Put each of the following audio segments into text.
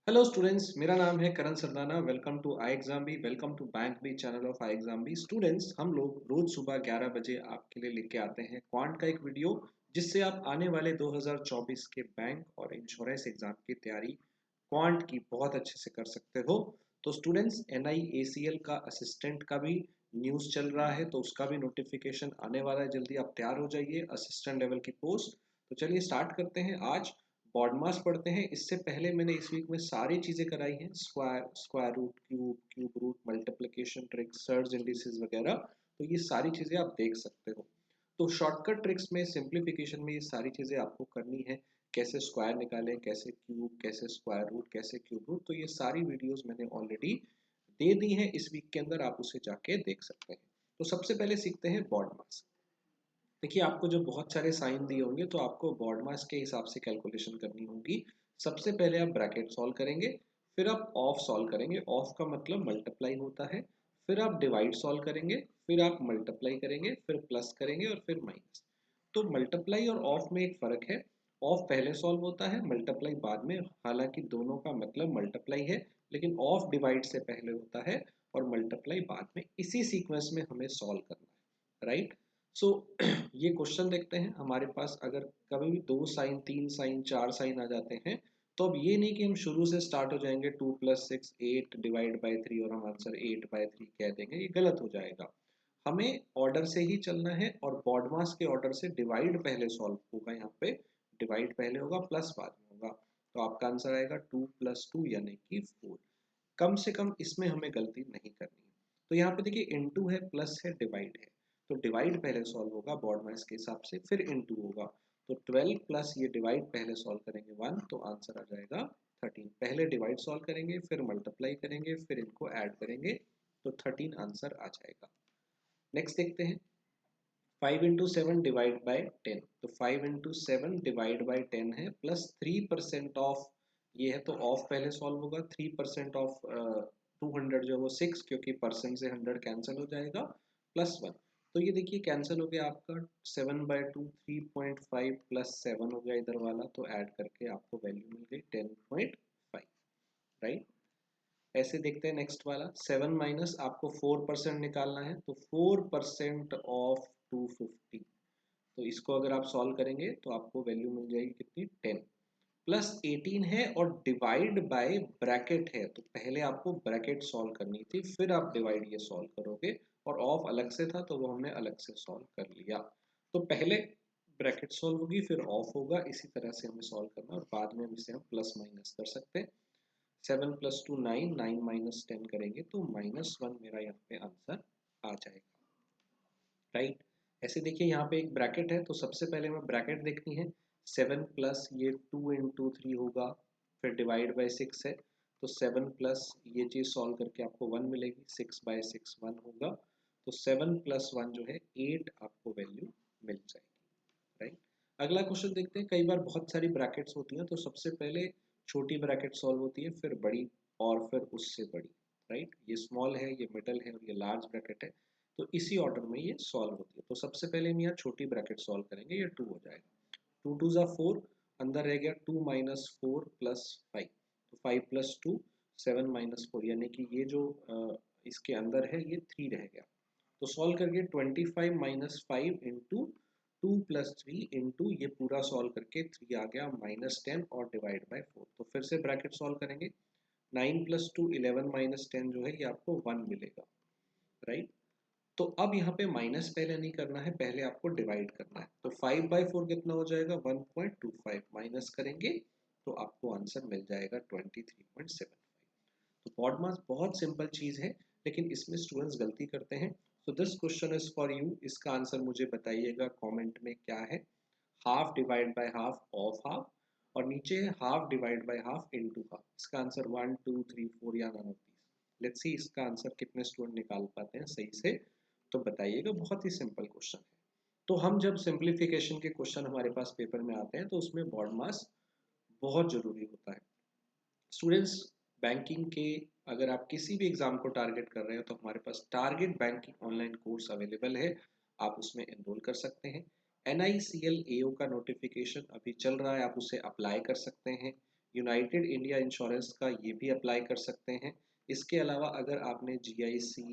Hello students, मेरा नाम है Karan Sardana. Welcome to I exam B, welcome to bank B channel of I exam B. Students, हम लोग रोज सुबह 11 बजे आपके लिए लेके आते हैं क्वांट का एक वीडियो, जिससे आप आने वाले 2024 के बैंक और इंश्योरेंस एग्जाम की तैयारी क्वांट की बहुत अच्छे से कर सकते हो। तो स्टूडेंट्स, NIACL का असिस्टेंट का भी न्यूज़ चल रहा है, तो उसका भी नोटिफिकेशन आने वाला है जल्दी। आप तैयार हो जाइए, असिस्टेंट लेवल की पोस्ट। तो चलिए स्टार्ट करते हैं। आज बॉडमास पढ़ते हैं। इससे पहले मैंने इस वीक में सारी चीज़ें कराई हैं, square root, cube root, multiplication tricks, surds indices वगैरह। तो ये सारी चीज़ें आप देख सकते हो। तो शॉर्टकट ट्रिक्स में, सिंप्लीफिकेशन में ये सारी चीज़ें आपको करनी है। कैसे स्क्वायर निकालें, कैसे क्यूब, कैसे स्क्वायर रूट, कैसे क्यूब रूट, तो ये सारी वीडियोस मैंने ऑलरेडी दे दी हैं इस वीक के अंदर, आप उसे जाके देख सकते हैं। तो सबसे पहले सीखते हैं बॉडमास। देखिए, आपको जो बहुत सारे साइन दिए होंगे, तो आपको बॉड मास के हिसाब से कैलकुलेशन करनी होगी। सबसे पहले आप ब्रैकेट सॉल्व करेंगे, फिर आप ऑफ सॉल्व करेंगे। ऑफ का मतलब मल्टीप्लाई होता है। फिर आप डिवाइड सॉल्व करेंगे, फिर आप मल्टीप्लाई करेंगे, फिर प्लस करेंगे और फिर माइनस। तो मल्टीप्लाई और ऑफ में एक फ़र्क है। ऑफ पहले सॉल्व होता है, मल्टीप्लाई बाद में। हालांकि दोनों का मतलब मल्टीप्लाई है, लेकिन ऑफ डिवाइड से पहले होता है और मल्टीप्लाई बाद में। इसी सीक्वेंस में हमें सॉल्व करना है, राइट। सो ये क्वेश्चन देखते हैं। हमारे पास अगर कभी भी दो साइन, तीन साइन, चार साइन आ जाते हैं, तो अब ये नहीं कि हम शुरू से स्टार्ट हो जाएंगे 2 + 6 8 डिवाइड बाई 3 और हम आंसर 8/3 कह देंगे, ये गलत हो जाएगा। हमें ऑर्डर से ही चलना है और बॉडमास के ऑर्डर से डिवाइड पहले सॉल्व होगा। यहाँ पे डिवाइड पहले होगा, प्लस बाद में होगा। तो आपका आंसर आएगा 2 + 2 यानी कि 4। कम से कम इसमें हमें गलती नहीं करनी है। तो यहाँ पे देखिए, इनटू है, प्लस है, डिवाइड है। तो डिवाइड पहले सॉल्व होगा बॉड माइनस के हिसाब से, फिर इनटू होगा। तो 12 प्लस ये डिवाइड पहले सॉल्व करेंगे 1, तो आंसर आ जाएगा 13। पहले डिवाइड सॉल्व करेंगे, फिर मल्टीप्लाई करेंगे, फिर इनको ऐड करेंगे, तो 13 आंसर आ जाएगा। नेक्स्ट देखते हैं। 5 × 7 डिवाइड बाई 10। तो 5 × 7 डिवाइड बाई 10 है, प्लस 3% ऑफ ये है, तो ऑफ पहले सॉल्व होगा। 3% ऑफ 200 जो वो 6, क्योंकि परसेंट से 100 कैंसिल हो जाएगा, +1। तो ये देखिए कैंसिल हो गया आपका। 7/2 3.5 प्लस 7 हो गया इधर वाला, तो ऐड करके आपको वैल्यू मिल गई 10.5, राइट। ऐसे देखते हैं नेक्स्ट वाला। 7 माइनस आपको 4% निकालना है, तो 4% ऑफ 250। तो इसको अगर आप सॉल्व करेंगे तो आपको वैल्यू मिल जाएगी कितनी, 10। प्लस 18 है और डिवाइड बाय ब्रैकेट है, तो पहले आपको ब्रैकेट सॉल्व करनी थी, फिर आप डिवाइड ये सॉल्व करोगे। और ऑफ अलग से था, तो वो हमने अलग से सॉल्व कर लिया। तो पहले ब्रैकेट सॉल्व होगी, फिर ऑफ होगा। इसी तरह से हमें सॉल्व करना, और बाद में इसे हम प्लस माइनस कर सकते हैं। 7 + 2 9, 9 - 10 करेंगे तो -1 मेरा यहाँ पे आंसर आ जाएगा, राइट। ऐसे देखिए, यहाँ पे एक ब्रैकेट है, तो सबसे पहले हमें ब्रैकेट देखनी है। 7 प्लस ये 2 × 3 होगा, फिर डिवाइड बाई 6 है, तो 7 प्लस ये चीज़ सॉल्व करके आपको 1 मिलेगी। 6/6 1 होगा, तो 7 + 1 जो है 8 आपको वैल्यू मिल जाएगी, राइट। अगला क्वेश्चन देखते हैं। कई बार बहुत सारी ब्रैकेट्स होती हैं, तो सबसे पहले छोटी ब्रैकेट सॉल्व होती है, फिर बड़ी, और फिर उससे बड़ी, राइट। ये स्मॉल है, ये मिडल है, और ये लार्ज ब्रैकेट है। तो इसी ऑर्डर में ये सॉल्व होती है। तो सबसे पहले हम यहाँ छोटी ब्रैकेट सॉल्व करेंगे, ये 2 हो जाएगा। 2 2 ज़ा 4, अंदर रह गया 2 - 4 + 5, तो 5 + 2 7 - 4, यानी कि ये जो इसके अंदर है ये 3 रह गया। तो सॉल्व करके 25 - 5 इंटू 2 + 3 इंटू ये पूरा सॉल्व करके 3 आ गया, -10 और डिवाइड बाय 4। तो फिर से ब्रैकेट सॉल्व करेंगे। 9 + 2 11 - 10 जो है ये आपको 1 मिलेगा, राइट। तो अब यहाँ पे माइनस पहले नहीं करना है, पहले आपको डिवाइड करना है। तो 5/4 कितना हो जाएगा, 1.25। माइनस करेंगे तो आपको आंसर मिल जाएगा 23.75। तो बॉड मास बहुत सिंपल चीज़ है, लेकिन इसमें स्टूडेंट्स गलती करते हैं। So this question is for you. इसका आंसर मुझे बताइएगा कमेंट में क्या है। Half divide by half of half, और नीचे है half divide by half into half. इसका आंसर 1 2 3 4 या none of these. Let's see इसका आंसर कितने स्टूडेंट निकाल पाते हैं सही से, तो बताइएगा। बहुत ही सिंपल क्वेश्चन है। तो हम जब सिंप्लीफिकेशन के क्वेश्चन हमारे पास पेपर में आते हैं, तो उसमें बॉड मास बहुत जरूरी होता है। स्टूडेंट्स, बैंकिंग के अगर आप किसी भी एग्जाम को टारगेट कर रहे हो, तो हमारे पास target banking online course available है, आप उसमें एनरोल कर सकते हैं। NICL AO का नोटिफिकेशन अभी चल रहा है, आप उसे अप्लाई कर सकते हैं। यूनाइटेड इंडिया इंश्योरेंस का ये भी अप्लाई कर सकते हैं। इसके अलावा अगर आपने जीआईसी,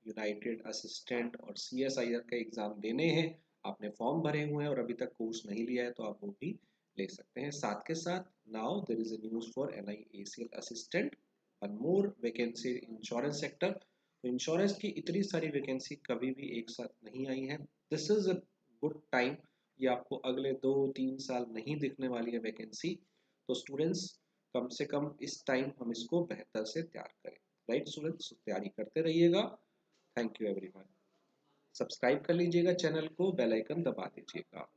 यूनाइटेड असिस्टेंट और सीएसआईआर का एग्ज़ाम देने हैं, आपने फॉर्म भरे हुए हैं और अभी तक कोर्स नहीं लिया है, तो आप वो भी ले सकते हैं। साथ के साथ now there is a news for NIACL assistant, one more vacancy insurance sector. तो इंश्योरेंस की इतनी सारी वैकेंसी कभी भी एक साथ नहीं आई है। This is a good time. ये आपको अगले 2-3 साल नहीं दिखने वाली है वैकेंसी। तो स्टूडेंट्स, कम से कम इस टाइम हम इसको बेहतर से तैयार करें। राइट स्टूडेंट्स, तैयारी करते रहिएगा। Thank you everyone. सब्सक्राइब कर लीजिएगा चैनल को, बेल आइकन दबा दीजिएगा।